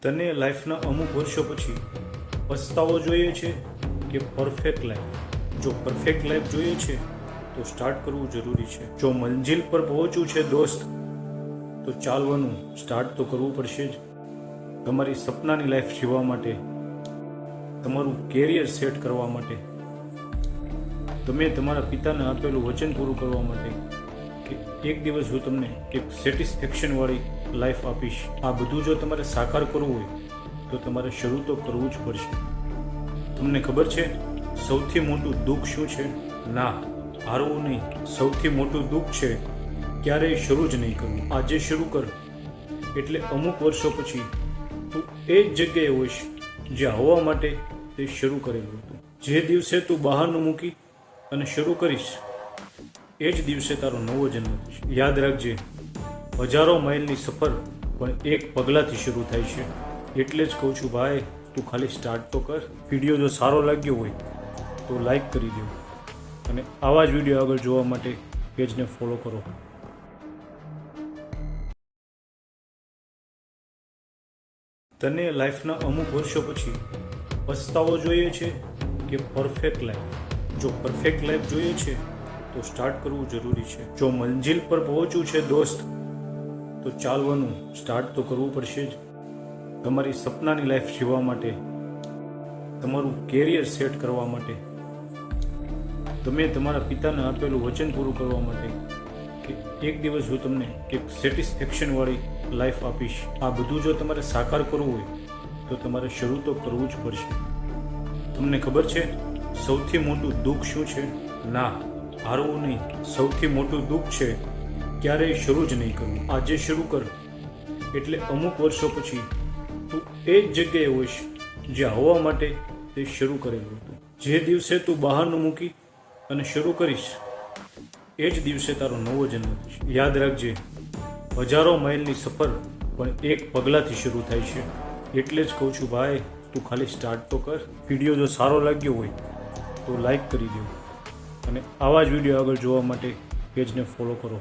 તને લાઈફના અમુક વર્ષો પછી પસ્તાવો જોઈએ છે કે પરફેક્ટ લાઈફ? જો પરફેક્ટ લાઈફ જોઈએ છે તો સ્ટાર્ટ કરવું જરૂરી છે. જો મંજિલ પર પહોંચવું છે દોસ્ત, તો ચાલવાનું સ્ટાર્ટ તો કરવું પડશે જ. તમારી સપનાની લાઈફ જીવવા માટે, તમારું કેરિયર સેટ કરવા માટે, તમે તમારા પિતાને આપેલું વચન પૂરું કરવા માટે કે એક દિવસ હું તમને એક સેટિસ્ફેક્શનવાળી લાઈફ આપીશ, આ બધું જો તમારે સાકાર કરવું હોય તો તમારે શરૂ તો કરવું જ પડશે. તમને ખબર છે સૌથી મોટું દુઃખ શું છે? ના, હારવું નહીં. સૌથી મોટું દુઃખ છે ક્યારેય શરૂ જ નહીં કરવું. આજે શરૂ કર એટલે અમુક વર્ષો પછી તું એ જ જગ્યાએ હોઈશ જ્યાં હોવા માટે તે શરૂ કરેલું હતું. જે દિવસે તું બહારનું મૂકી અને શરૂ કરીશ એ જ દિવસે તારો નવો જન્મ થશે. યાદ રાખજે, હજારો માઇલની સફર પણ એક પગલાંથી શરૂ થાય છે. એટલે જ કહું છું ભાઈ, તું ખાલી સ્ટાર્ટ તો કર. વિડીયો જો સારો લાગ્યો હોય તો લાઈક કરી દો અને આવા જ વિડીયો આગળ જોવા માટે પેજને ફોલો કરો. તને લાઈફના અમુક વર્ષો પછી પસ્તાવો જોઈએ છે કે પરફેક્ટ લાઈફ? જો પરફેક્ટ લાઈફ જોઈએ છે તો સ્ટાર્ટ કરવું જરૂરી છે. જો મંજિલ પર પહોંચવું છે દોસ્ત, તો ચાલવાનું સ્ટાર્ટ તો કરવું પડશે જ. તમારી સપનાની લાઈફ જીવવા માટે, તમારું કેરિયર સેટ કરવા માટે, તમે તમારા પિતાને આપેલું વચન પૂરું કરવા માટે કે એક દિવસ હું તમને એક સેટિસ્ફેક્શનવાળી લાઈફ આપીશ, આ બધું જો તમારે સાકાર કરવું હોય તો તમારે શરૂ તો કરવું જ પડશે. તમને ખબર છે સૌથી મોટું દુઃખ શું છે? ના, હારવું નહીં. સૌથી મોટું દુઃખ છે ક્યારેય શરૂ જ નહીં કરવું. આજે શરૂ કર એટલે અમુક વર્ષો પછી તું એ જ જગ્યાએ હોઈશ જ્યાં હોવા માટે તે શરૂ કરેલું હતું. જે દિવસે તું બહારનું મૂકી અને શરૂ કરીશ એ જ દિવસે તારો નવો જન્મ થશે. યાદ રાખજે, હજારો માઇલની સફર પણ એક પગલાંથી શરૂ થાય છે. એટલે જ કહું છું ભાઈ, તું ખાલી સ્ટાર્ટ તો કર. વિડીયો જો સારો લાગ્યો હોય તો લાઈક કરી દો અને આવા જ વિડીયો આગળ જોવા માટે પેજને ફોલો કરો.